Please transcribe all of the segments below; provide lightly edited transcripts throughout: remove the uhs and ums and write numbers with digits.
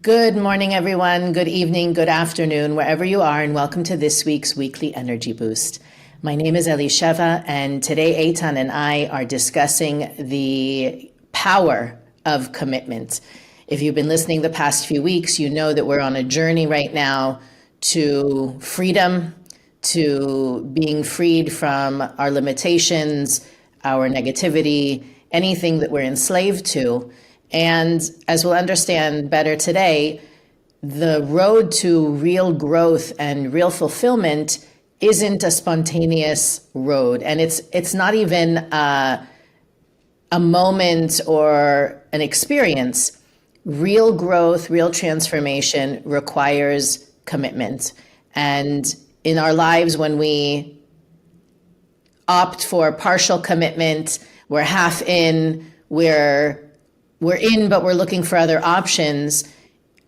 Good morning, everyone. Good evening, good afternoon, wherever you are, and welcome to this week's Weekly Energy Boost. My name is Elisheva, and today Eitan and I are discussing the power of commitment. If you've been listening the past few weeks, you know that we're on a journey right now to freedom, to being freed from our limitations, our negativity, anything that we're enslaved to. And as we'll understand better today, the road to real growth and real fulfillment isn't a spontaneous road. And it's not even a moment or an experience. Real growth, real transformation requires commitment. And in our lives, when we opt for partial commitment, we're half in, we're in, but we're looking for other options.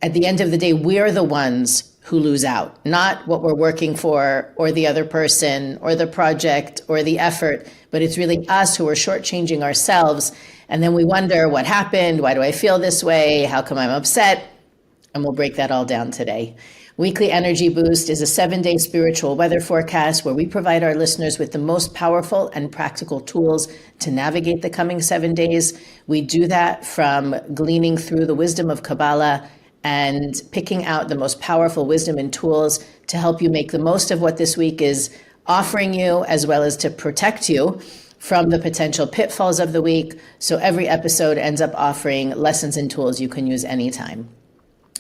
At the end of the day, we're the ones who lose out, not what we're working for or the other person or the project or the effort, but it's really us who are shortchanging ourselves. And then we wonder what happened, why do I feel this way, how come I'm upset? And we'll break that all down today. Weekly Energy Boost is a 7-day spiritual weather forecast where we provide our listeners with the most powerful and practical tools to navigate the coming 7 days. We do that from gleaning through the wisdom of Kabbalah and picking out the most powerful wisdom and tools to help you make the most of what this week is offering you, as well as to protect you from the potential pitfalls of the week. So every episode ends up offering lessons and tools you can use anytime.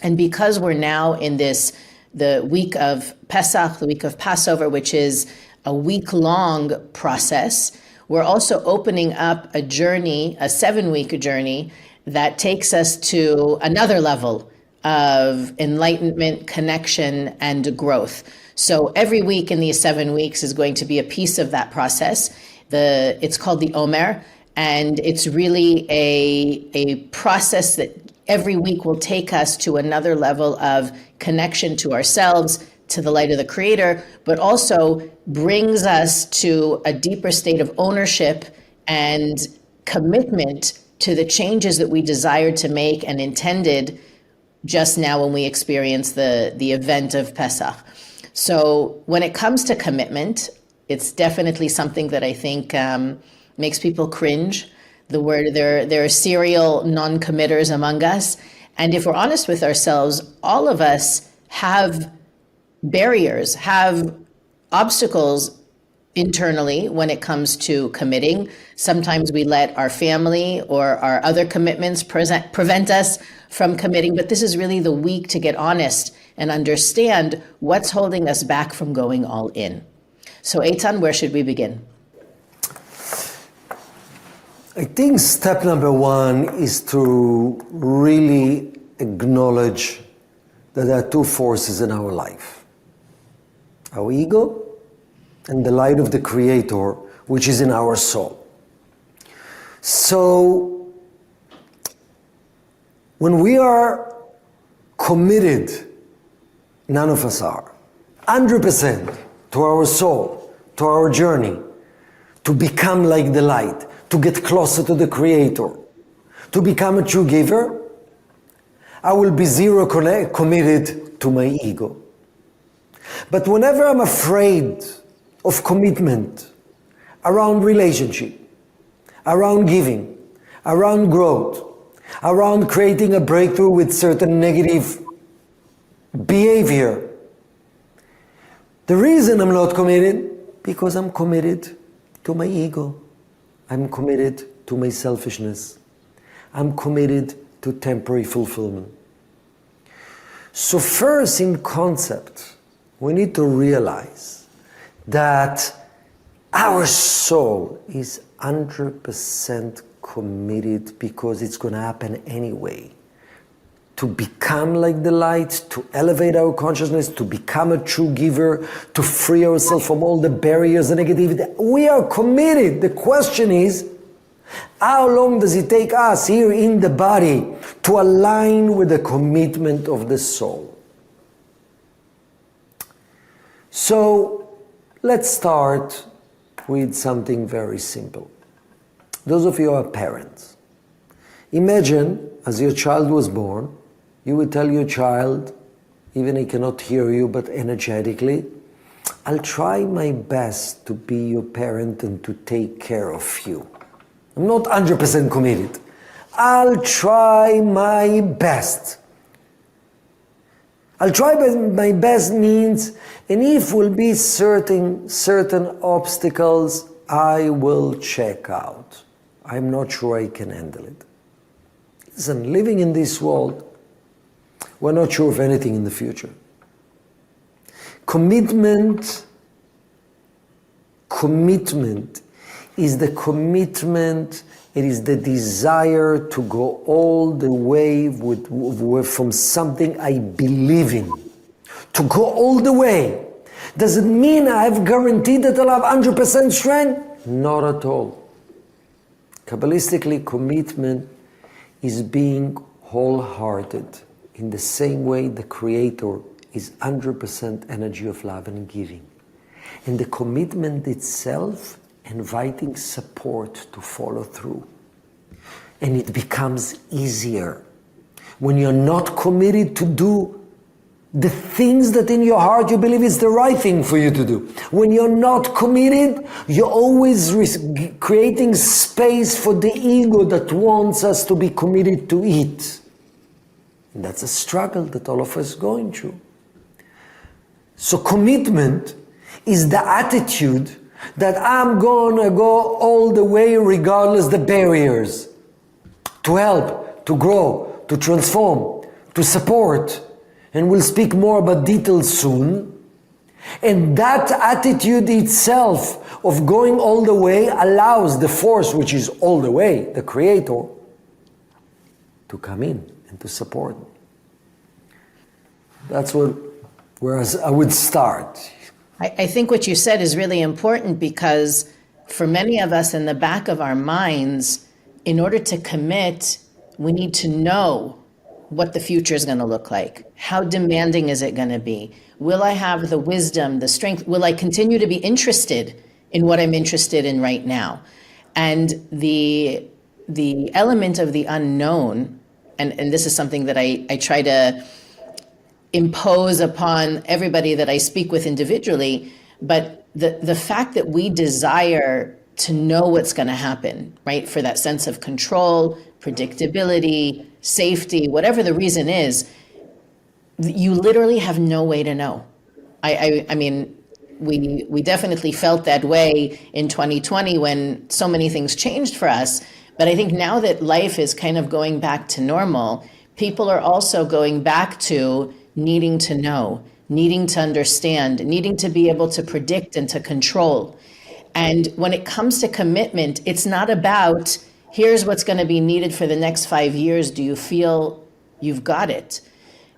And because we're now in the week of Pesach, the week of Passover, which is a week-long process, we're also opening up a journey, a 7-week journey that takes us to another level of enlightenment, connection, and growth. So every week in these 7 weeks is going to be a piece of that process. It's called the Omer, and it's really a process that every week will take us to another level of connection to ourselves, to the light of the Creator, but also brings us to a deeper state of ownership and commitment to the changes that we desired to make and intended just now when we experienced the event of Pesach. So when it comes to commitment, it's definitely something that I think makes people cringe. The word, there are serial non-committers among us. And if we're honest with ourselves, all of us have barriers, have obstacles internally when it comes to committing. Sometimes we let our family or our other commitments prevent us from committing, but this is really the week to get honest and understand what's holding us back from going all in. So Eitan, where should we begin? I think step number one is to really acknowledge that there are two forces in our life. Our ego and the light of the Creator, which is in our soul. So when we are committed, none of us are, 100% to our soul, to our journey, to become like the light, to get closer to the Creator, to become a true giver, I will be zero committed to my ego. But whenever I'm afraid of commitment around relationship, around giving, around growth, around creating a breakthrough with certain negative behavior, the reason I'm not committed, because I'm committed to my ego. I'm committed to my selfishness. I'm committed to temporary fulfillment. So first, in concept, we need to realize that our soul is 100% committed because it's going to happen anyway. To become like the light, to elevate our consciousness, to become a true giver, to free ourselves from all the barriers and negativity. We are committed. The question is, how long does it take us here in the body to align with the commitment of the soul? So let's start with something very simple. Those of you who are parents, imagine as your child was born, You would tell your child, even he cannot hear you, but energetically, I'll try my best to be your parent and to take care of you. I'm not 100% committed. I'll try my best. I'll try my best means, and if will be certain obstacles, I will check out. I'm not sure I can handle it. Listen, living in this world, we're not sure of anything in the future. Commitment is the commitment, it is the desire to go all the way from something I believe in. To go all the way. Does it mean I have guaranteed that I'll have 100% strength? Not at all. Kabbalistically, commitment is being wholehearted. In the same way the Creator is 100% energy of love and giving. And the commitment itself inviting support to follow through. And it becomes easier when you're not committed to do the things that in your heart you believe is the right thing for you to do. When you're not committed, you're always creating space for the ego that wants us to be committed to it. And that's a struggle that all of us are going through. So commitment is the attitude that I'm gonna go all the way regardless the barriers. To help, to grow, to transform, to support. And we'll speak more about details soon. And that attitude itself of going all the way allows the force, which is all the way, the Creator, to come in and to support me. That's where I would start. I think what you said is really important, because for many of us in the back of our minds, in order to commit, we need to know what the future is going to look like. How demanding is it going to be? Will I have the wisdom, the strength? Will I continue to be interested in what I'm interested in right now? And the element of the unknown, and this is something that I try to impose upon everybody that I speak with individually, but the fact that we desire to know what's going to happen, right? For that sense of control, predictability, safety, whatever the reason is, you literally have no way to know. I mean, we definitely felt that way in 2020 when so many things changed for us. But I think now that life is kind of going back to normal, people are also going back to needing to know, needing to understand, needing to be able to predict and to control. And when it comes to commitment, it's not about, here's what's going to be needed for the next 5 years. Do you feel you've got it?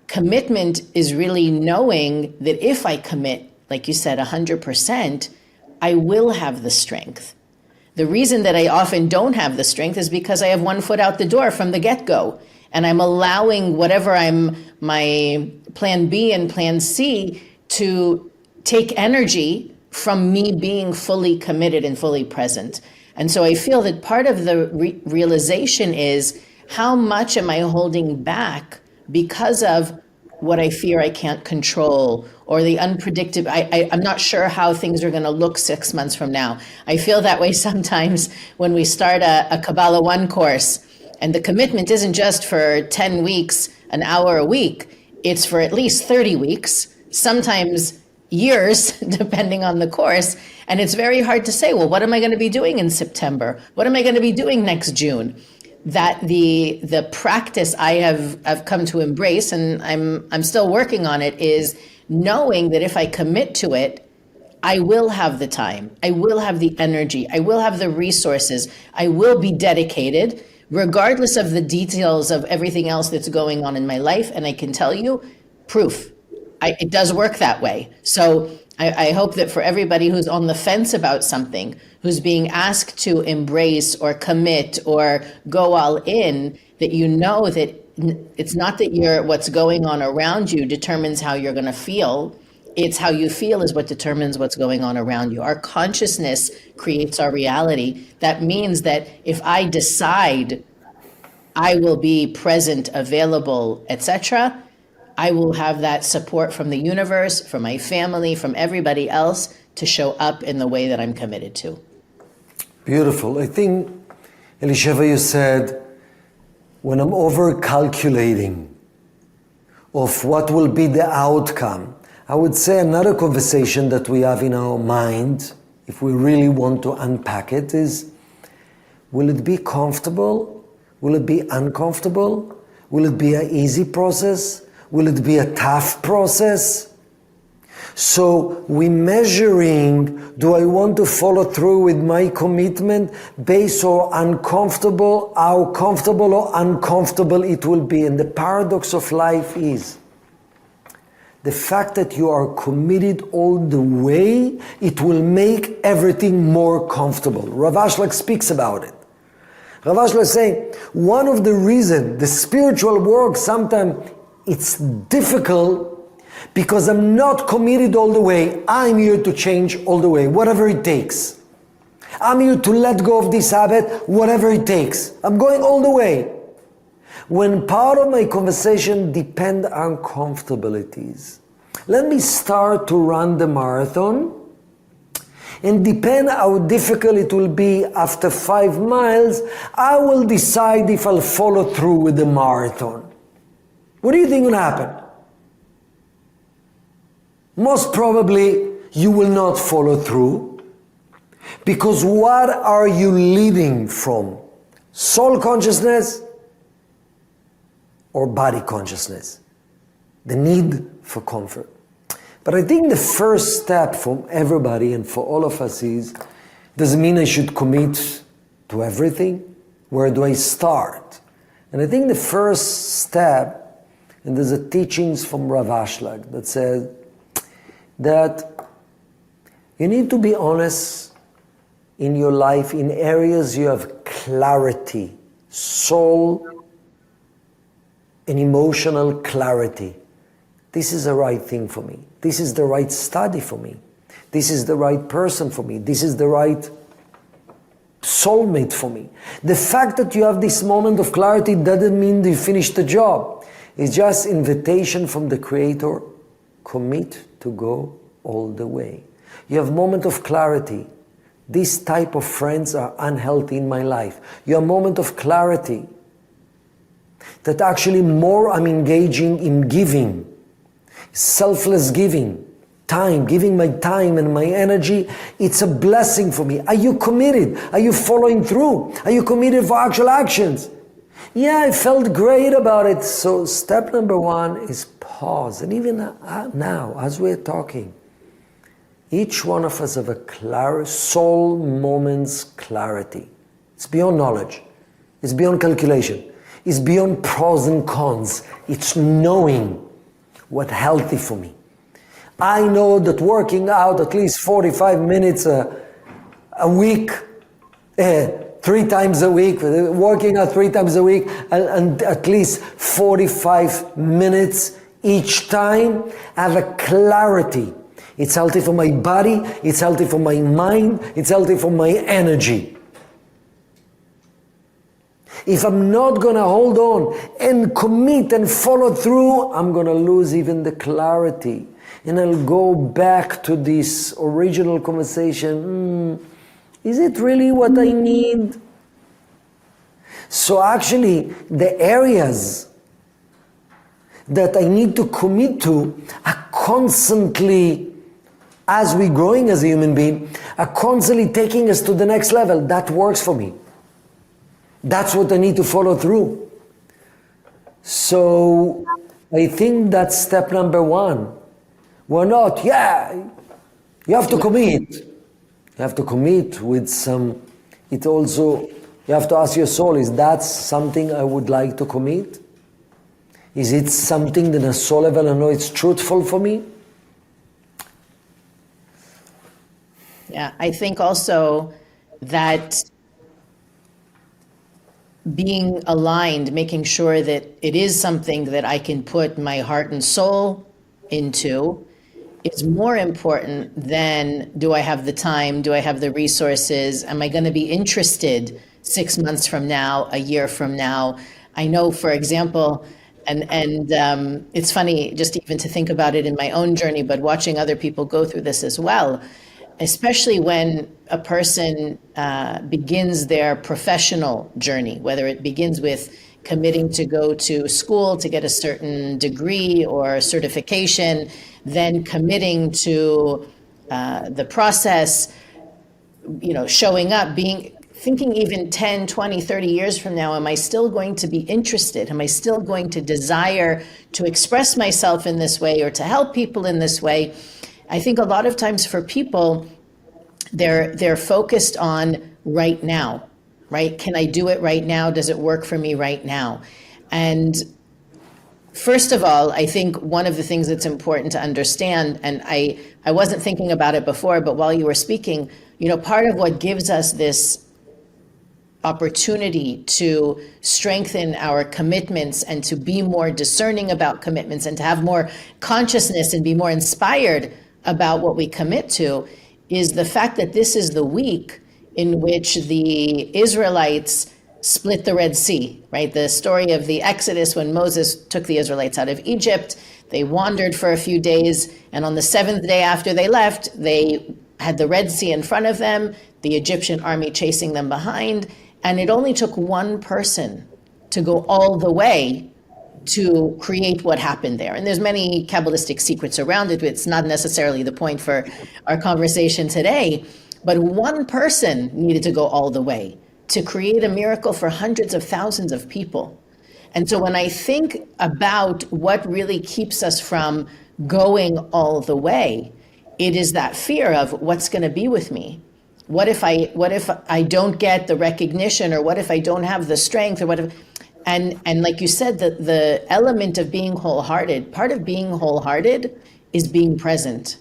Commitment is really knowing that if I commit, like you said, 100%, I will have the strength. The reason that I often don't have the strength is because I have one foot out the door from the get-go. And I'm allowing whatever my plan B and plan C to take energy from me being fully committed and fully present. And so I feel that part of the realization is, how much am I holding back because of what I fear I can't control, or the unpredictable, I'm not sure how things are going to look 6 months from now. I feel that way sometimes when we start a Kabbalah 1 course. And the commitment isn't just for 10 weeks, an hour a week. It's for at least 30 weeks, sometimes years, depending on the course. And it's very hard to say, well, what am I going to be doing in September? What am I going to be doing next June? That the practice I've come to embrace, and I'm still working on it, is knowing that if I commit to it, I will have the time, I will have the energy, I will have the resources, I will be dedicated, regardless of the details of everything else that's going on in my life. And I can tell you, proof, it does work that way. So I hope that for everybody who's on the fence about something, who's being asked to embrace or commit or go all in, that you know that it's not that what's going on around you determines how you're going to feel. It's how you feel is what determines what's going on around you. Our consciousness creates our reality. That means that if I decide I will be present, available, etc., I will have that support from the universe, from my family, from everybody else to show up in the way that I'm committed to. Beautiful. I think, Elisheva, you said, when I'm over calculating of what will be the outcome, I would say another conversation that we have in our mind, if we really want to unpack it, is, will it be comfortable? Will it be uncomfortable? Will it be an easy process? Will it be a tough process? So we're measuring, do I want to follow through with my commitment based on how comfortable or uncomfortable it will be. And the paradox of life is, the fact that you are committed all the way, it will make everything more comfortable. Rav Ashlag speaks about it. Rav Ashlag is saying, one of the reasons the spiritual work sometimes it's difficult because I'm not committed all the way. I'm here to change all the way, whatever it takes. I'm here to let go of this habit, whatever it takes. I'm going all the way. When part of my conversation depend on comfortabilities, let me start to run the marathon, and depend how difficult it will be after 5 miles, I will decide if I'll follow through with the marathon. What do you think will happen? Most probably you will not follow through, because what are you leading from? Soul consciousness or body consciousness? The need for comfort. But I think the first step from everybody and for all of us is, does it mean I should commit to everything? Where do I start? And I think the first step, and there's a teachings from Rav Ashlag that says that you need to be honest in your life in areas you have clarity, soul and emotional clarity. This is the right thing for me. This is the right study for me. This is the right person for me. This is the right soulmate for me. The fact that you have this moment of clarity doesn't mean that you finished the job. It's just invitation from the Creator. Commit to go all the way. You have moment of clarity. This type of friends are unhealthy in my life. You have moment of clarity that actually more I'm engaging in giving. Selfless giving, time, giving my time and my energy, it's a blessing for me. Are you committed? Are you following through? Are you committed for actual actions? Yeah, I felt great about it. So step number 1 is pause. And even now, as we're talking, each one of us have a soul moment's clarity. It's beyond knowledge. It's beyond calculation. It's beyond pros and cons. It's knowing what's healthy for me. I know that working out at least 45 minutes a week, 3 times a week, working out 3 times a week, and at least 45 minutes each time, I have a clarity. It's healthy for my body, it's healthy for my mind, it's healthy for my energy. If I'm not going to hold on and commit and follow through, I'm going to lose even the clarity. And I'll go back to this original conversation. Is it really what I need? So actually, the areas that I need to commit to are constantly, as we're growing as a human being, are constantly taking us to the next level. That works for me. That's what I need to follow through. So I think that's step number 1. We're not, you have to commit. You have to commit with some, it also, you have to ask your soul, is that something I would like to commit? Is it something that a soul level I know it's truthful for me? Yeah, I think also that being aligned, making sure that it is something that I can put my heart and soul into is more important than, do I have the time? Do I have the resources? Am I going to be interested 6 months from now, a year from now? I know, for example, and it's funny just even to think about it in my own journey, but watching other people go through this as well, especially when a person begins their professional journey, whether it begins with committing to go to school to get a certain degree or certification, then committing to the process, showing up, thinking even 10, 20, 30 years from now, am I still going to be interested? Am I still going to desire to express myself in this way or to help people in this way? I think a lot of times for people, they're focused on right now, right? Can I do it right now? Does it work for me right now? And first of all, I think one of the things that's important to understand, and I wasn't thinking about it before, but while you were speaking, part of what gives us this opportunity to strengthen our commitments and to be more discerning about commitments and to have more consciousness and be more inspired about what we commit to is the fact that this is the week in which the Israelites split the Red Sea, right? The story of the Exodus when Moses took the Israelites out of Egypt, they wandered for a few days, and on the seventh day after they left, they had the Red Sea in front of them, the Egyptian army chasing them behind, and it only took one person to go all the way to create what happened there. And there's many Kabbalistic secrets around it. It's not necessarily the point for our conversation today, but one person needed to go all the way to create a miracle for hundreds of thousands of people. And so when I think about what really keeps us from going all the way, it is that fear of what's going to be with me. What if I don't get the recognition, or what if I don't have the strength, or what if, and like you said, the element of being wholehearted, part of being wholehearted is being present.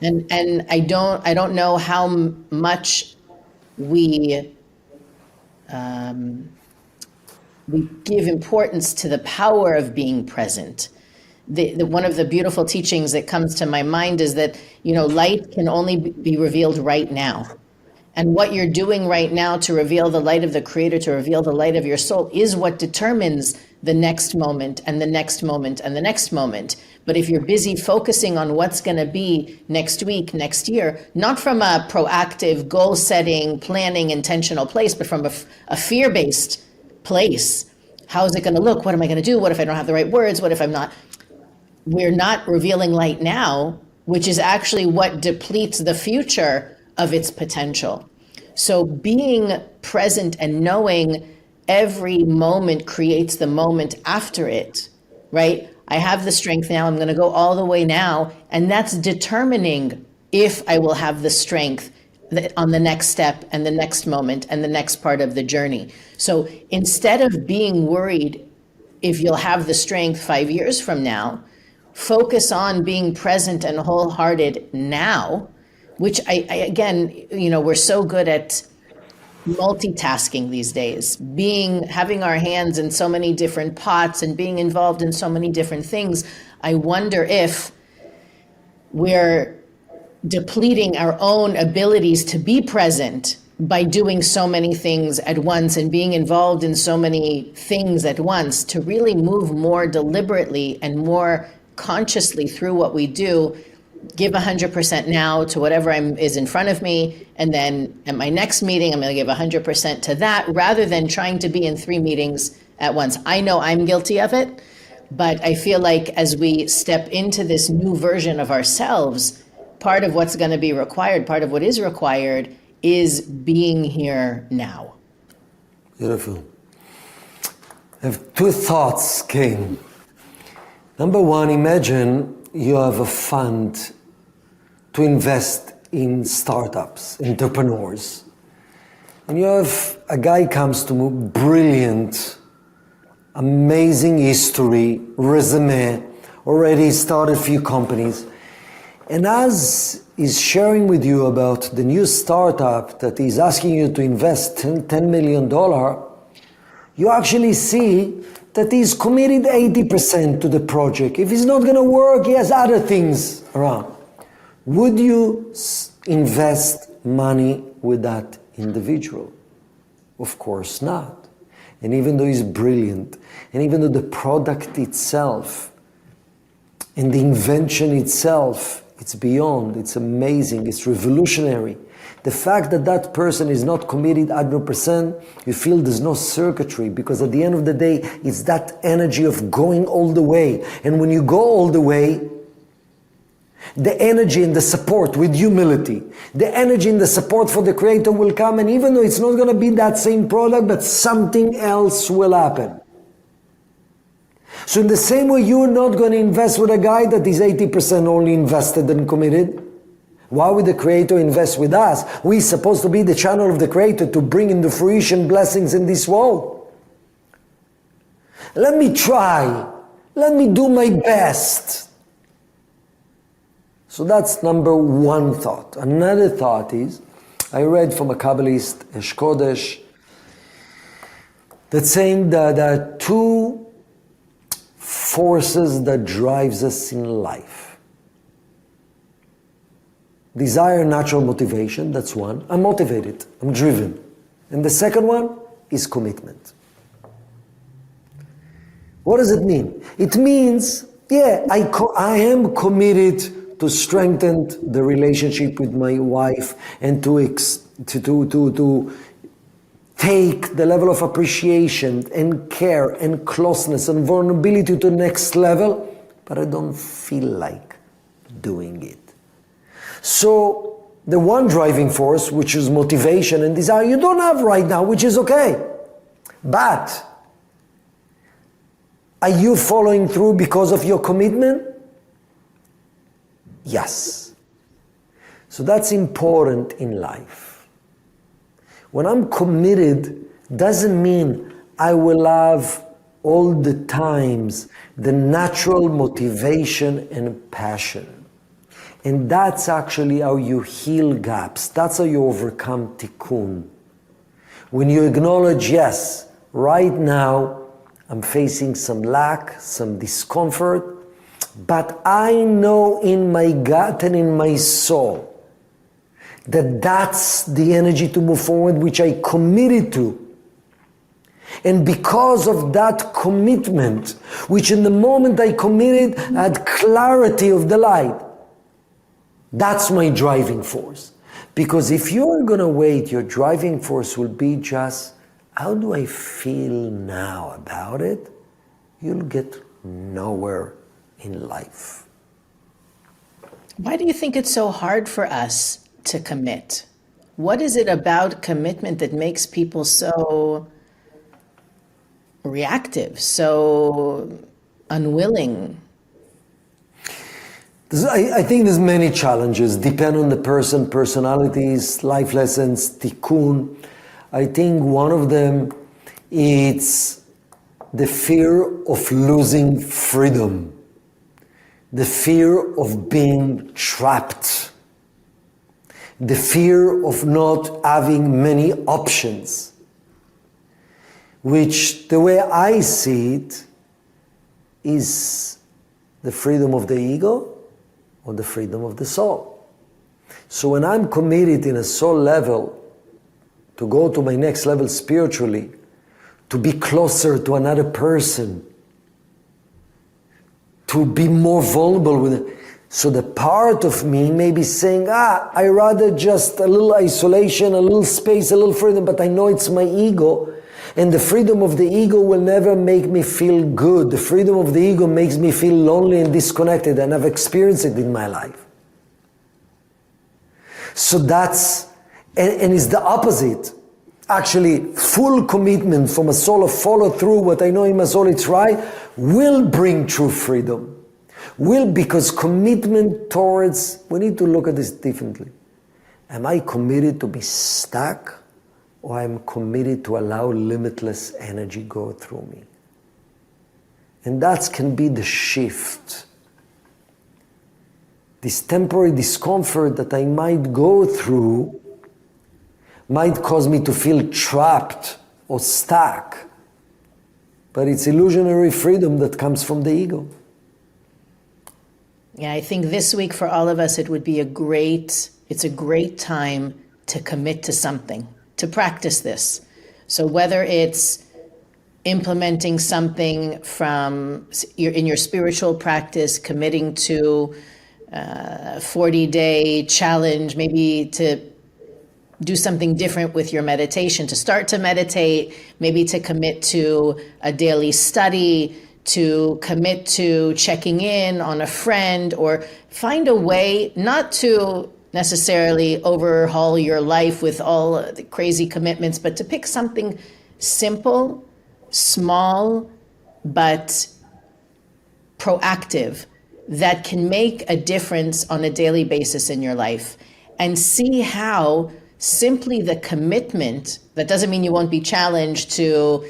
And I don't know how much we give importance to the power of being present. One of the beautiful teachings that comes to my mind is that, light can only be revealed right now. And what you're doing right now to reveal the light of the Creator, to reveal the light of your soul, is what determines the next moment and the next moment and the next moment. But if you're busy focusing on what's going to be next week, next year, not from a proactive, goal-setting, planning, intentional place, but from a fear-based place, how is it going to look? What am I going to do? What if I don't have the right words? What if I'm not? We're not revealing light now, which is actually what depletes the future of its potential. So being present and knowing every moment creates the moment after it, right? I have the strength now, I'm going to go all the way now, and that's determining if I will have the strength on the next step and the next moment and the next part of the journey. So instead of being worried if you'll have the strength 5 years from now, focus on being present and wholehearted now, which I again, we're so good at multitasking these days, having our hands in so many different pots and being involved in so many different things. I wonder if we're depleting our own abilities to be present by doing so many things at once and being involved in so many things at once, to really move more deliberately and more consciously through what we do. Give 100% now to whatever is in front of me, and then at my next meeting, I'm going to give 100% to that, rather than trying to be in 3 meetings at once. I know I'm guilty of it, but I feel like as we step into this new version of ourselves, part of what's going to be required, part of what is required, is being here now. Beautiful. I have 2 thoughts came. Number 1, imagine you have a fund to invest in startups, entrepreneurs. And you have a guy comes to me, brilliant, amazing history, resume, already started a few companies. And as he's sharing with you about the new startup that he's asking you to invest $10 million, you actually see that he's committed 80% to the project. If it's not going to work, he has other things around. Would you invest money with that individual? Of course not. and even though he's brilliant, and even though the product itself and the invention itself, it's beyond, it's amazing, it's revolutionary. The fact that that person is not committed 100%, you feel there's no circuitry, because at the end of the day, it's that energy of going all the way. And when you go all the way, the energy and the support with humility, the energy and the support for the Creator will come, and even though it's not going to be that same product, but something else will happen. So in the same way, you're not going to invest with a guy that is 80% only invested and committed. Why would the Creator invest with us? We're supposed to be the channel of the Creator to bring into fruition blessings in this world. Let me try. Let me do my best. So that's number one thought. Another thought is, I read from a Kabbalist, Esh Kodesh, that's saying that there are two forces that drives us in life. Desire, natural motivation, that's one. I'm motivated, I'm driven. And the second one is commitment. What does it mean? It means, yeah, I am committed to strengthen the relationship with my wife and to take the level of appreciation and care and closeness and vulnerability to the next level, but I don't feel like doing it. So the one driving force, which is motivation and desire, you don't have right now, which is okay. But are you following through because of your commitment? Yes. So that's important in life. When I'm committed, doesn't mean I will have all the times the natural motivation and passion. And that's actually how you heal gaps. That's how you overcome tikkun. When you acknowledge, yes, right now I'm facing some lack, some discomfort, but I know in my gut and in my soul that that's the energy to move forward, which I committed to. And because of that commitment, which in the moment I committed, I had clarity of the light. That's my driving force. Because if you're going to wait, your driving force will be just, how do I feel now about it? You'll get nowhere in life. Why do you think it's so hard for us to commit? What is it about commitment that makes people so reactive, so unwilling? I think there's many challenges, depend on the person, personalities, life lessons, tikkun. I think one of them is the fear of losing freedom, the fear of being trapped, the fear of not having many options, which the way I see it is the freedom of the ego or the freedom of the soul. So when I'm committed in a soul level to go to my next level spiritually, to be closer to another person, to be more vulnerable with it. So the part of me may be saying, I rather just a little isolation, a little space, a little freedom, but I know it's my ego. And the freedom of the ego will never make me feel good. The freedom of the ego makes me feel lonely and disconnected, and I've experienced it in my life. So that's, and it's the opposite. Actually, full commitment from a soul of follow through what I know in my soul it's right, will bring true freedom. Because commitment towards, we need to look at this differently. Am I committed to be stuck? Or I'm committed to allow limitless energy go through me. And that can be the shift. This temporary discomfort that I might go through might cause me to feel trapped or stuck. But it's illusionary freedom that comes from the ego. Yeah, I think this week for all of us, it would be it's a great time to commit to something, to practice this. So whether it's implementing something in your spiritual practice, committing to a 40-day challenge, maybe to do something different with your meditation, to start to meditate, maybe to commit to a daily study, to commit to checking in on a friend, or find a way not to necessarily overhaul your life with all the crazy commitments, but to pick something simple, small, but proactive that can make a difference on a daily basis in your life, and see how simply the commitment, that doesn't mean you won't be challenged to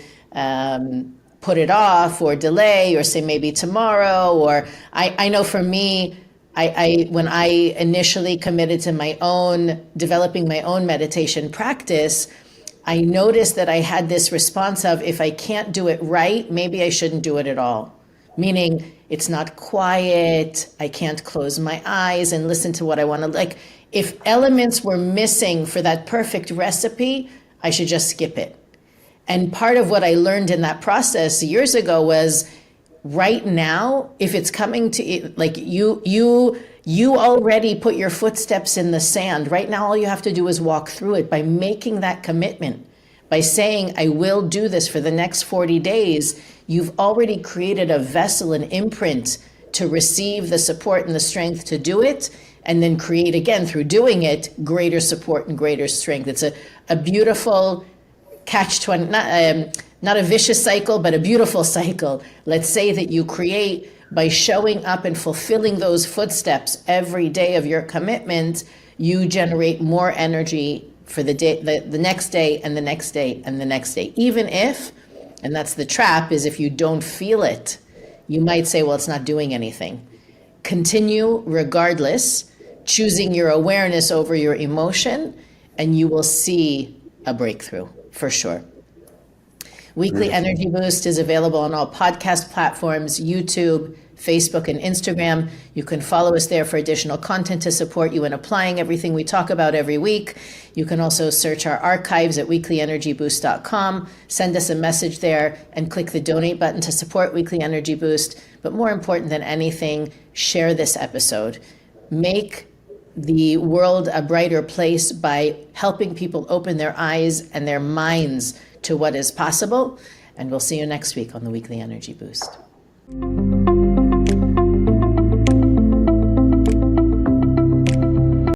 put it off or delay or say maybe tomorrow. Or I know for me, I when I initially committed to developing my own meditation practice, I noticed that I had this response of, if I can't do it right, maybe I shouldn't do it at all. Meaning it's not quiet, I can't close my eyes and listen to what I want to, like, if elements were missing for that perfect recipe, I should just skip it. And part of what I learned in that process years ago was, right now, if it's coming to, like, you already put your footsteps in the sand. Right now, all you have to do is walk through it by making that commitment, by saying, I will do this for the next 40 days. You've already created a vessel, an imprint to receive the support and the strength to do it, and then create again through doing it greater support and greater strength. It's a beautiful catch-20, not a vicious cycle, but a beautiful cycle. Let's say that you create by showing up and fulfilling those footsteps every day of your commitment. You generate more energy for the day, the next day, and the next day, and the next day. Even if, and that's the trap, is if you don't feel it, you might say, well, it's not doing anything. Continue regardless, choosing your awareness over your emotion, and you will see a breakthrough for sure. Weekly Energy Boost is available on all podcast platforms, YouTube, Facebook, and Instagram. You can follow us there for additional content to support you in applying everything we talk about every week. You can also search our archives at weeklyenergyboost.com, send us a message there, and click the donate button to support Weekly Energy Boost. But more important than anything, share this episode. Make the world a brighter place by helping people open their eyes and their minds to what is possible. And we'll see you next week on the Weekly Energy Boost.